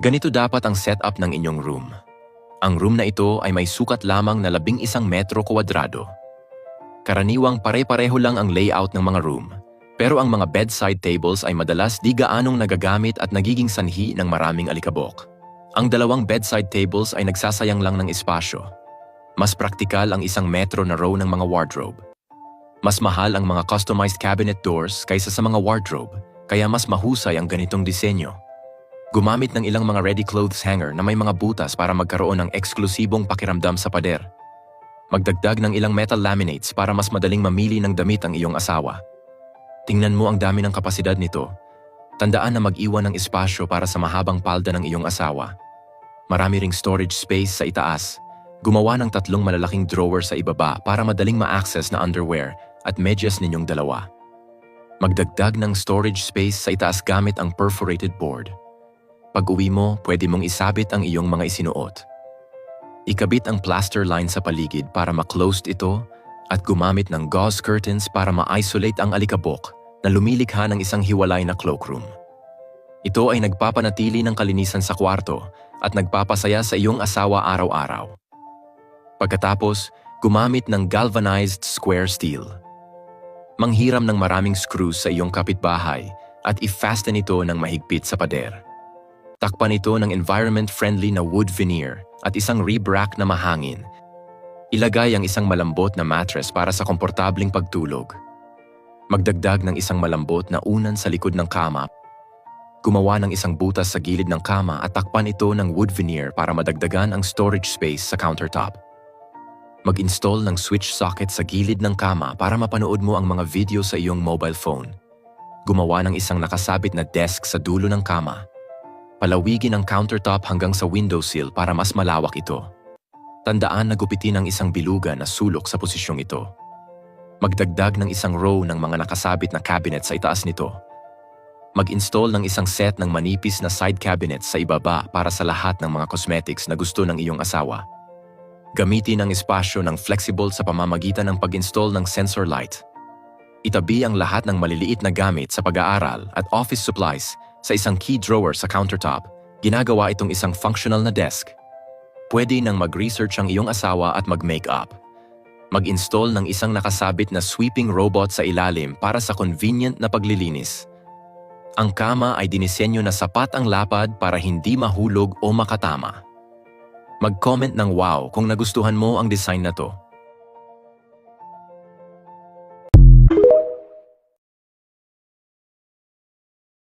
Ganito dapat ang setup ng inyong room. Ang room na ito ay may sukat lamang na 11 metro kwadrado. Karaniwang pare-pareho lang ang layout ng mga room, pero ang mga bedside tables ay madalas di gaanong nagagamit at nagiging sanhi ng maraming alikabok. Ang dalawang bedside tables ay nagsasayang lang ng espasyo. Mas praktikal ang 1 metro na row ng mga wardrobe. Mas mahal ang mga customized cabinet doors kaysa sa mga wardrobe, kaya mas mahusay ang ganitong disenyo. Gumamit ng ilang mga ready clothes hanger na may mga butas para magkaroon ng eksklusibong pakiramdam sa pader. Magdagdag ng ilang metal laminates para mas madaling mamili ng damit ang iyong asawa. Tingnan mo ang dami ng kapasidad nito. Tandaan na mag-iwan ng espasyo para sa mahabang palda ng iyong asawa. Marami ring storage space sa itaas. Gumawa ng 3 malalaking drawer sa ibaba para madaling ma-access na underwear at medyas ninyong dalawa. Magdagdag ng storage space sa itaas gamit ang perforated board. Pag-uwi mo, pwede mong isabit ang iyong mga isinuot. Ikabit ang plaster line sa paligid para ma-closed ito at gumamit ng gauze curtains para ma-isolate ang alikabok na lumilikha ng isang hiwalay na cloakroom. Ito ay nagpapanatili ng kalinisan sa kwarto at nagpapasaya sa iyong asawa araw-araw. Pagkatapos, gumamit ng galvanized square steel. Manghiram ng maraming screws sa iyong kapitbahay at i-fasten ito ng mahigpit sa pader. Takpan ito ng environment-friendly na wood veneer at isang rib rack na mahangin. Ilagay ang isang malambot na mattress para sa komportabling pagtulog. Magdagdag ng isang malambot na unan sa likod ng kama. Gumawa ng isang butas sa gilid ng kama at takpan ito ng wood veneer para madagdagan ang storage space sa countertop. Mag-install ng switch socket sa gilid ng kama para mapanood mo ang mga video sa iyong mobile phone. Gumawa ng isang nakasabit na desk sa dulo ng kama. Palawigin ang countertop hanggang sa windowsill para mas malawak ito. Tandaan na gupitin ang isang bilugan na sulok sa posisyong ito. Magdagdag ng isang row ng mga nakasabit na cabinet sa itaas nito. Mag-install ng isang set ng manipis na side cabinets sa ibaba para sa lahat ng mga cosmetics na gusto ng iyong asawa. Gamitin ang espasyo ng flexible sa pamamagitan ng pag-install ng sensor light. Itabi ang lahat ng maliliit na gamit sa pag-aaral at office supplies sa isang key drawer sa countertop. Ginagawa itong isang functional na desk. Pwede nang mag-research ang iyong asawa at mag-makeup. Mag-install ng isang nakasabit na sweeping robot sa ilalim para sa convenient na paglilinis. Ang kama ay dinisenyo na sapat ang lapad para hindi mahulog o makatama. Mag-comment ng wow kung nagustuhan mo ang design na to.